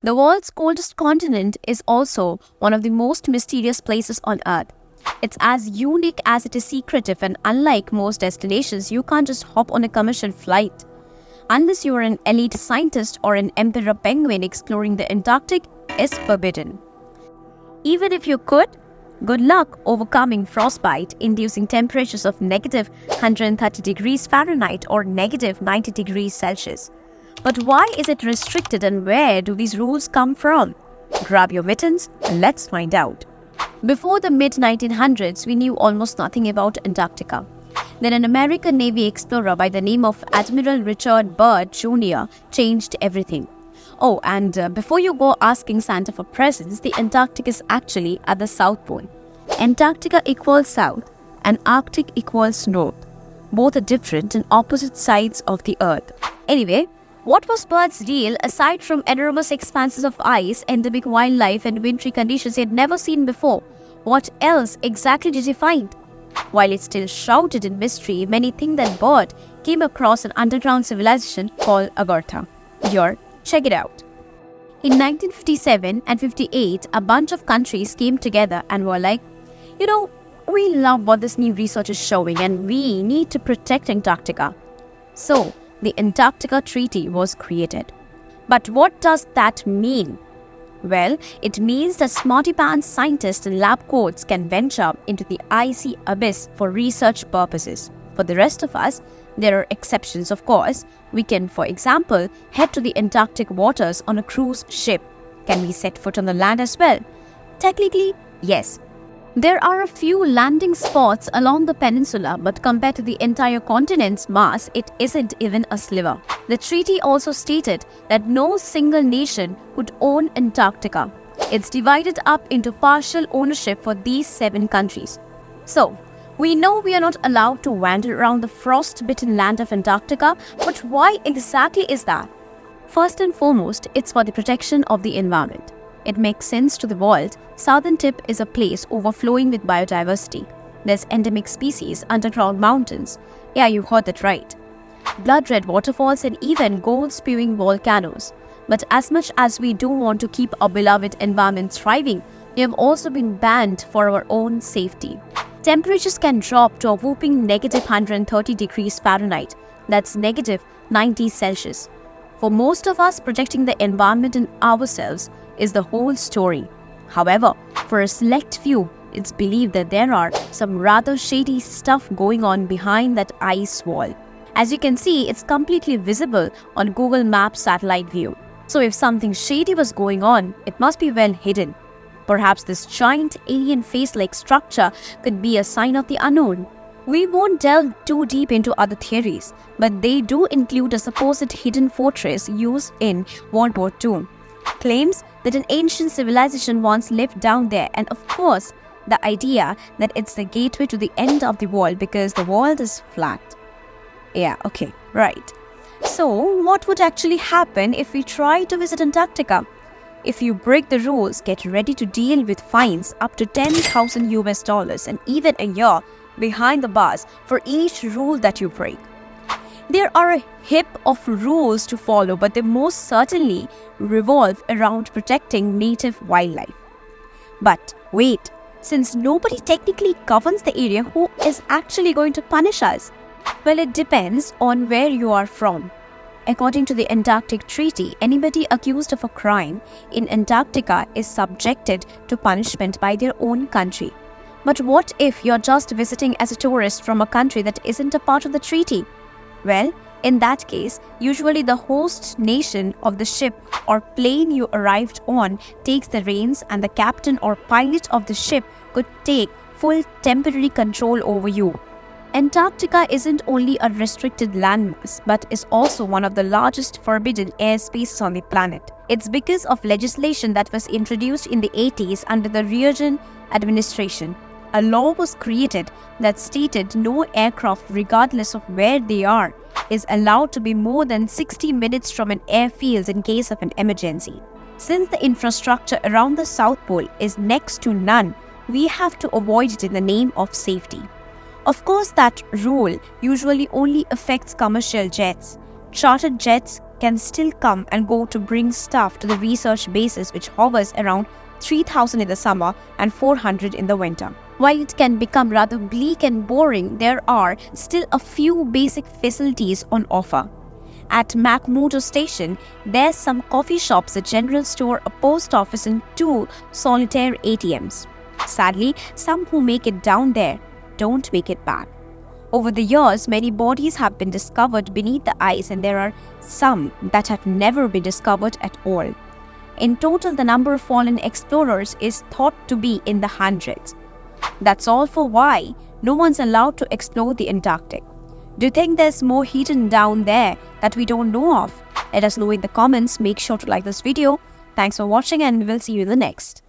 The world's coldest continent is also one of the most mysterious places on Earth. It's as unique as it is secretive, and unlike most destinations, you can't just hop on a commercial flight. Unless you're an elite scientist or an emperor penguin, exploring the Antarctic is forbidden. Even if you could, good luck overcoming frostbite, inducing temperatures of negative 130 degrees Fahrenheit or negative 90 degrees Celsius. But why is it restricted, and where do these rules come from? Grab your mittens and let's find out. Before the mid-1900s, we knew almost nothing about Antarctica. Then an American Navy explorer by the name of Admiral Richard Byrd Jr. changed everything. Oh, and before you go asking Santa for presents, the Antarctic is actually at the South Pole. Antarctica equals South and Arctic equals North. Both are different and opposite sides of the Earth. Anyway, what was Byrd's deal aside from enormous expanses of ice, endemic wildlife and wintry conditions he had never seen before? What else exactly did he find? While it's still shrouded in mystery, many think that Byrd came across an underground civilization called Agartha. Here, check it out. In 1957 and 58, a bunch of countries came together and were like, we love what this new research is showing and we need to protect Antarctica. So, the Antarctica Treaty was created. But what does that mean? Well, it means that smarty pants scientists and lab coats can venture into the icy abyss for research purposes. For the rest of us, there are exceptions, of course. We can, for example, head to the Antarctic waters on a cruise ship. Can we set foot on the land as well? Technically, yes. There are a few landing spots along the peninsula, but compared to the entire continent's mass, it isn't even a sliver. The treaty also stated that no single nation would own Antarctica. It's divided up into partial ownership for these 7 countries. So, we know we are not allowed to wander around the frost-bitten land of Antarctica, but why exactly is that? First and foremost, it's for the protection of the environment. It makes sense to the world. Southern tip is a place overflowing with biodiversity. There's endemic species, underground mountains. Yeah, you heard that right. Blood red waterfalls and even gold-spewing volcanoes. But as much as we do want to keep our beloved environment thriving, we have also been banned for our own safety. Temperatures can drop to a whooping negative 130 degrees Fahrenheit. That's negative 90 Celsius. For most of us, protecting the environment and ourselves is the whole story. However, for a select few, it's believed that there are some rather shady stuff going on behind that ice wall. As you can see, it's completely visible on Google Maps satellite view. So if something shady was going on, it must be well hidden. Perhaps this giant alien face-like structure could be a sign of the unknown. We won't delve too deep into other theories, but they do include a supposed hidden fortress used in World War II. Claims that an ancient civilization once lived down there, and of course, the idea that it's the gateway to the end of the world because the world is flat. Yeah, okay, right. So, what would actually happen if we try to visit Antarctica? If you break the rules, get ready to deal with fines up to $10,000 and even a year behind the bars for each rule that you break. There are a heap of rules to follow, but they most certainly revolve around protecting native wildlife. But wait, since nobody technically governs the area, who is actually going to punish us? Well, it depends on where you are from. According to the Antarctic Treaty, anybody accused of a crime in Antarctica is subjected to punishment by their own country. But what if you're just visiting as a tourist from a country that isn't a part of the treaty? Well, in that case, usually the host nation of the ship or plane you arrived on takes the reins, and the captain or pilot of the ship could take full temporary control over you. Antarctica isn't only a restricted landmass, but is also one of the largest forbidden airspaces on the planet. It's because of legislation that was introduced in the 80s under the Reagan administration. A law was created that stated no aircraft, regardless of where they are, is allowed to be more than 60 minutes from an airfield in case of an emergency. Since the infrastructure around the South Pole is next to none, we have to avoid it in the name of safety. Of course, that rule usually only affects commercial jets. Chartered jets can still come and go to bring stuff to the research bases, which hovers around 3,000 in the summer and 400 in the winter. While it can become rather bleak and boring, there are still a few basic facilities on offer. At McMurdo Station, there's some coffee shops, a general store, a post office and 2 solitaire ATMs. Sadly, some who make it down there don't make it back. Over the years, many bodies have been discovered beneath the ice, and there are some that have never been discovered at all. In total, the number of fallen explorers is thought to be in the hundreds. That's all for why no one's allowed to explore the Antarctic. Do you think there's more hidden down there that we don't know of? Let us know in the comments. Make sure to like this video. Thanks for watching, and we'll see you in the next.